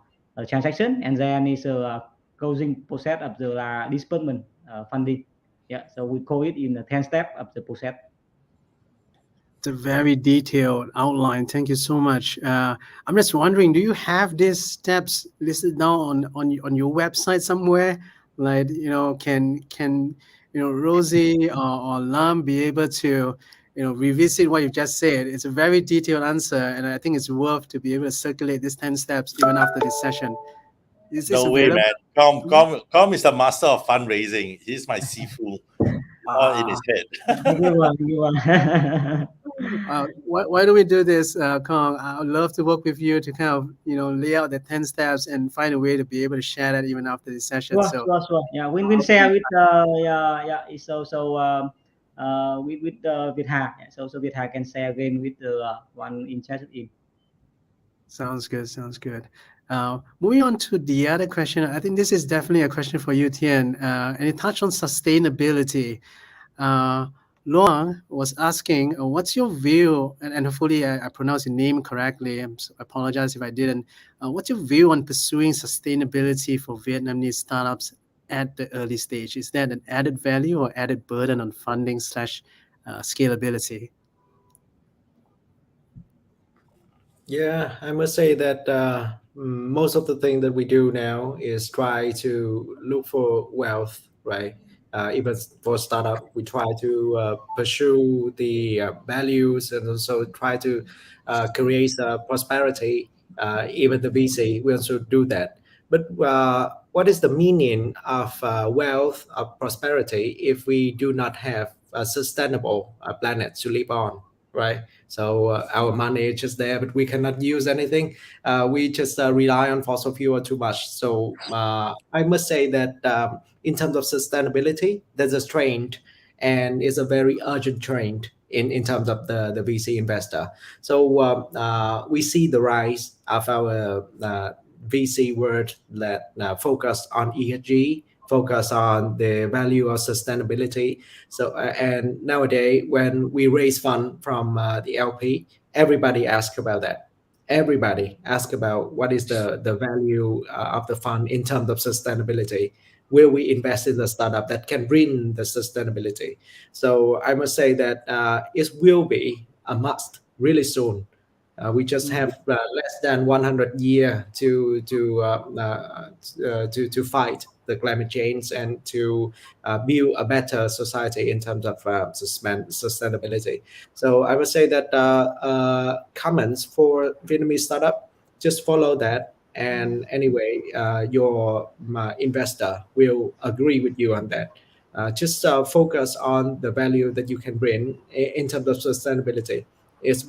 transaction, and then is a closing process of the disbursement funding. Yeah, so we call it in the 10 step of the process. It's a very detailed outline. Thank you so much. I'm just wondering, do you have these steps listed down on your website somewhere? Like can Rosie or Lam be able to, revisit what you just said. It's a very detailed answer, and I think it's worth to be able to circulate these 10 steps even after this session. Is this No way, available? man. Com is the master of fundraising. He's my Sifu, all in his head. Thank you, thank you. Why do we do this, Kong? I would love to work with you to kind of, lay out the 10 steps and find a way to be able to share that even after this session. Sure. Yeah, win share with it's also with her. Yeah, so with her can share again with the one interested in. Sounds good. Moving on to the other question, I think this is definitely a question for you, Tian. And it touched on sustainability. Luang was asking, what's your view, and hopefully I pronounced your name correctly, I apologize if I didn't. What's your view on pursuing sustainability for Vietnamese startups at the early stage? Is that an added value or added burden on funding / scalability? Yeah, I must say that most of the thing that we do now is try to look for wealth, right? Even for startup, we try to pursue the values and also try to create prosperity. Even the VC, we also do that. But what is the meaning of wealth, of prosperity, if we do not have a sustainable planet to live on, right? So our money is just there, but we cannot use anything. We just rely on fossil fuel too much. So I must say that in terms of sustainability, there's a trend, and it's a very urgent trend in terms of the VC investor. So we see the rise of our VC world that focus on ESG, focus on the value of sustainability. So and nowadays when we raise fund from the LP, everybody asks about that. Everybody asks about what is the value of the fund in terms of sustainability. Will we invest in the startup that can bring the sustainability? So I must say that it will be a must really soon. We just have less than 100 years to fight the climate change and to build a better society in terms of sustainability. So I would say that comments for Vietnamese startup, just follow that. And anyway, your investor will agree with you on that. Just focus on the value that you can bring in terms of sustainability. It's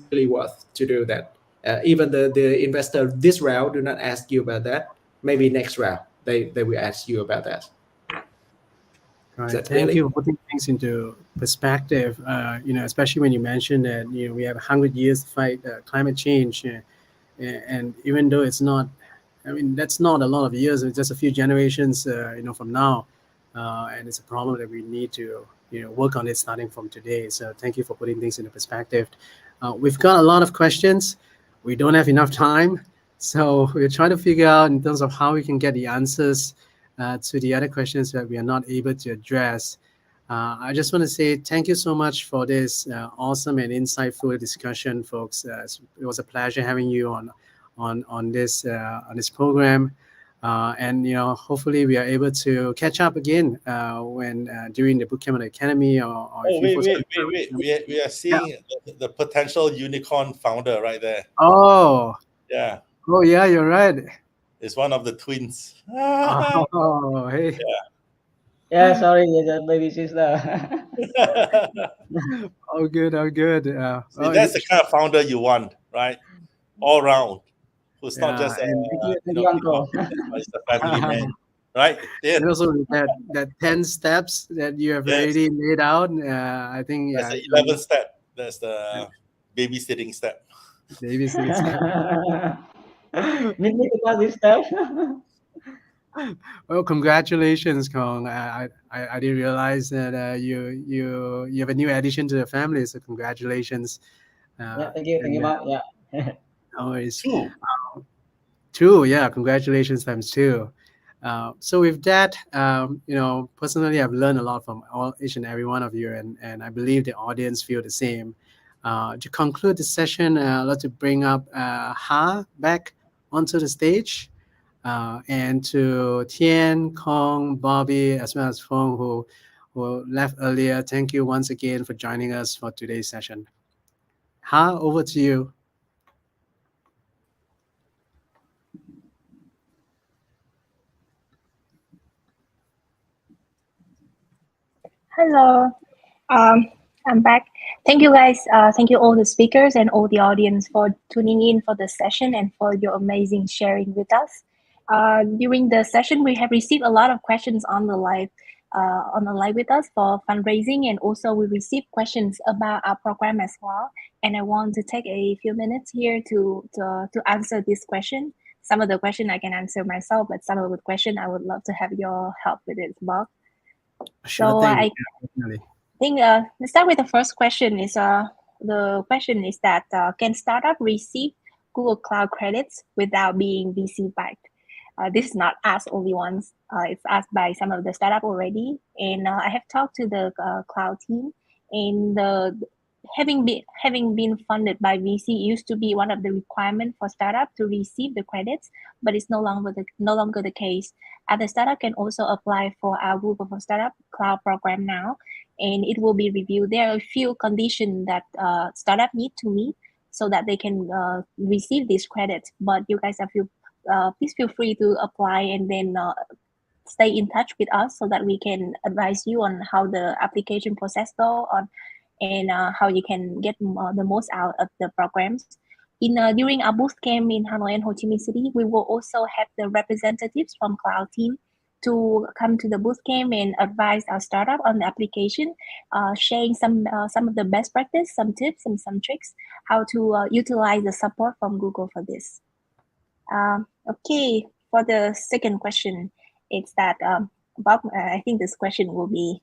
really worth to do that. Even the investor this round do not ask you about that. Maybe next round they will ask you about that. Right. Thank you for putting things into perspective. Especially when you mentioned that we have 100 years to fight climate change, and even though it's not, that's not a lot of years. It's just a few generations, from now, and it's a problem that we need to work on it starting from today. So thank you for putting things into perspective. We've got a lot of questions. We don't have enough time, so we're trying to figure out in terms of how we can get the answers to the other questions that we are not able to address. I just want to say thank you so much for this awesome and insightful discussion, folks. It was a pleasure having you on this program, and hopefully we are able to catch up again when during the bootcamp of the academy or wait. We are seeing the potential unicorn founder right there. Oh yeah, you're right. It's one of the twins. Oh, hey. Yeah, sorry, the baby sister. Oh, good. See, that's the kind of founder you want, right? All round, who's not just it's a family man, right? And also that 10 steps that you have already laid out. I think that's the 11th step. That's the babysitting step. Babysitting step. Need me to pass this step. Well, congratulations, Kong. I didn't realize that you have a new addition to the family. So congratulations. Yeah, thank you, Mark. Yeah. No worries. Two, yeah, congratulations times two. So with that, personally, I've learned a lot from each and every one of you, and I believe the audience feel the same. To conclude the session, I'd like to bring up Ha back onto the stage. And to Tian, Kong, Bobby, as well as Fong, who left earlier. Thank you once again for joining us for today's session. Ha, over to you. Hello, I'm back. Thank you guys. Thank you all the speakers and all the audience for tuning in for the session and for your amazing sharing with us. During the session, we have received a lot of questions on the live with us for fundraising, and also we received questions about our program as well. And I want to take a few minutes here to answer this question. Some of the question I can answer myself, but some of the question I would love to have your help with it, Bob. Sure So thing. I Definitely. think let's start with the first question. The question is that can startup receive Google Cloud credits without being VC backed? This is not asked only once. It's asked by some of the startup already, and I have talked to the cloud team, and having been funded by VC used to be one of the requirements for startup to receive the credits, but it's no longer the case. Other startup can also apply for our Google for Startup Cloud program now, and it will be reviewed. There are a few conditions that startup need to meet so that they can receive these credits. But you guys please feel free to apply and then stay in touch with us so that we can advise you on how the application process go on and how you can get the most out of the programs. During our bootcamp in Hanoi and Ho Chi Minh City, we will also have the representatives from cloud team to come to the bootcamp and advise our startup on the application, sharing some of the best practice, some tips and some tricks, how to utilize the support from Google for this. Okay, for the second question, it's that Bob, I think this question will be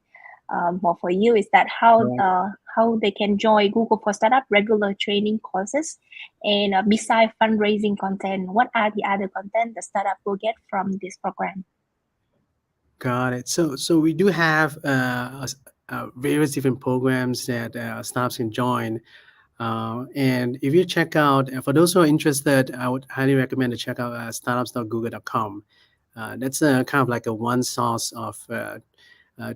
more for you. Is that how they can join Google for Startup regular training courses, and besides fundraising content, what are the other content the startup will get from this program? Got it. So we do have various different programs that startups can join. And if you check out, for those who are interested, I would highly recommend to check out startups.google.com. That's kind of like a one source of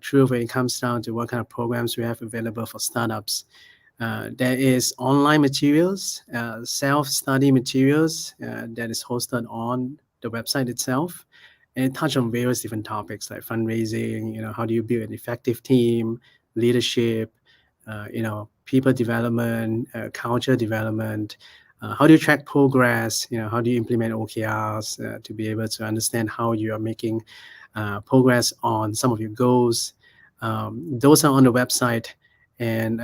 truth when it comes down to what kind of programs we have available for startups. There is online materials, self-study materials that is hosted on the website itself. And it touches on various different topics like fundraising, how do you build an effective team, leadership, people development, culture development, how do you track progress, how do you implement OKRs to be able to understand how you are making progress on some of your goals. Those are on the website. And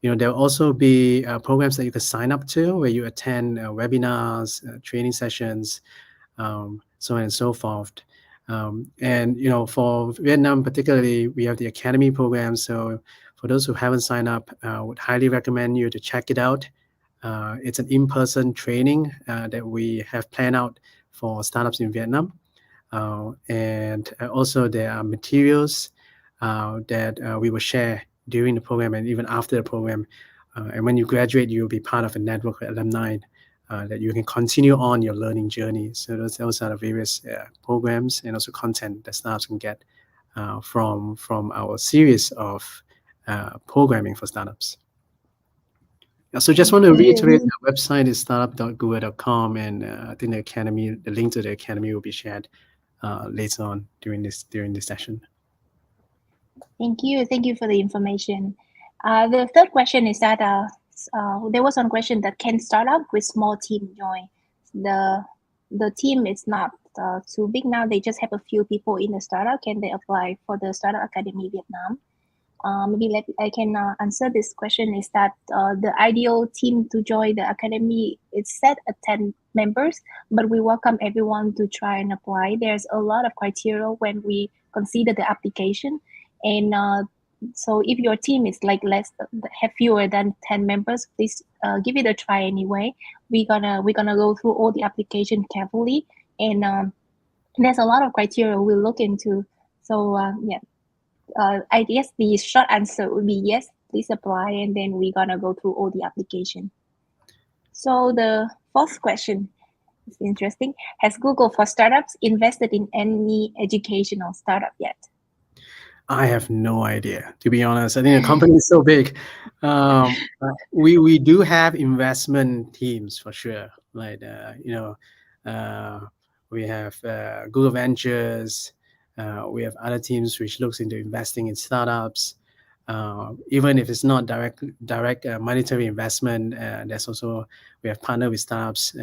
there will also be programs that you can sign up to where you attend webinars, training sessions, so on and so forth. And for Vietnam particularly, we have the academy program. So for those who haven't signed up, I would highly recommend you to check it out. It's an in-person training that we have planned out for startups in Vietnam. And also there are materials that we will share during the program and even after the program. And when you graduate, you'll be part of a network of alumni that you can continue on your learning journey. So those are the various programs and also content that startups can get from our series of programming for startups. So just want to reiterate, the website is startup.google.com, and I think the link to the academy will be shared later on during this session. Thank you for the information. The third question is that there was one question that can startup with small team join. The team is not too big now. They just have a few people in the startup. Can they apply for the Startup Academy Vietnam? Maybe I can answer this question. Is that the ideal team to join the academy is set at 10 members, but we welcome everyone to try and apply. There's a lot of criteria when we consider the application, and so if your team is like have fewer than 10 members, please give it a try anyway. We're gonna go through all the application carefully, and there's a lot of criteria we'll look into. So yeah. I guess the short answer would be yes, please apply, and then we're gonna go through all the application. So the fourth question, It's interesting. Has Google for Startups invested in any educational startup yet? I have no idea, to be honest. I think the company is so big. We do have investment teams for sure. Like we have Google Ventures. We have other teams which looks into investing in startups. Even if it's not direct monetary investment, there's also we have partnered with startups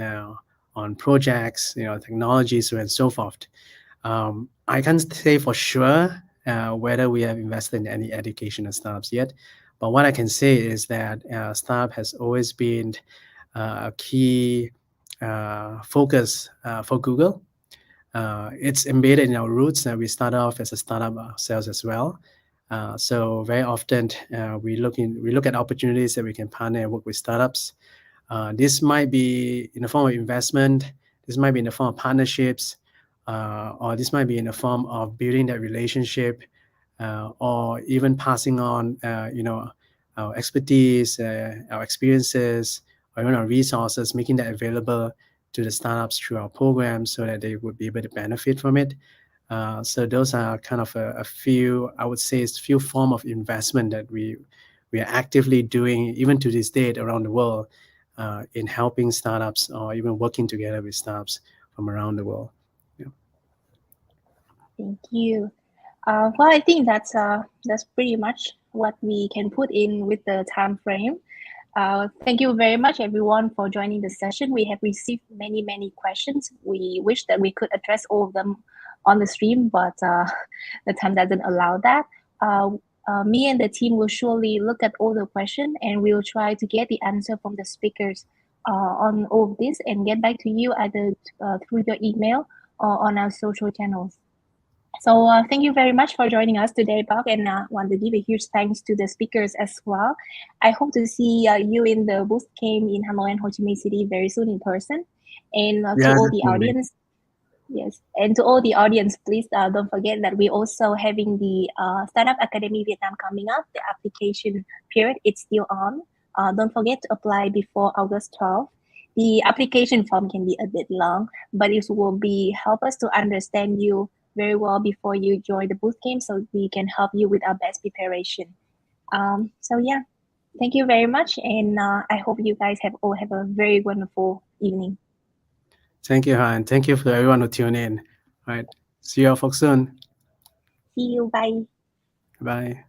on projects, technologies, and so forth. I can't say for sure whether we have invested in any educational startups yet, but what I can say is that startup has always been a key focus for Google. It's embedded in our roots that we start off as a startup ourselves as well. So very often we look at opportunities that we can partner and work with startups. This might be in the form of investment. This might be in the form of partnerships, or this might be in the form of building that relationship, or even passing on, our expertise, our experiences, or even our resources, making that available to the startups through our programs so that they would be able to benefit from it. So those are kind of a few, I would say, it's few form of investment that we are actively doing even to this date around the world in helping startups or even working together with startups from around the world. Yeah. Thank you. Well, I think that's pretty much what we can put in with the time frame. Thank you very much, everyone, for joining the session. We have received many questions. We wish that we could address all of them on the stream, but the time doesn't allow that. Me and the team will surely look at all the questions, and we will try to get the answer from the speakers on all of this and get back to you either through your email or on our social channels. So thank you very much for joining us today, Bob, and want to give a huge thanks to the speakers as well. I hope to see you in the bootcamp in Hanoi and Ho Chi Minh City very soon in person. And to all the audience, yes, and to all the audience, please don't forget that we're also having the Startup Academy Vietnam coming up. The application period is still on. Don't forget to apply before August 12th. The application form can be a bit long, but it will help us to understand you very well before you join the bootcamp, so we can help you with our best preparation. So yeah, thank you very much, and I hope you guys all have a very wonderful evening. Thank you, Han. Thank you for everyone who tuned in. All right. See you all folks soon. See you. Bye. Bye.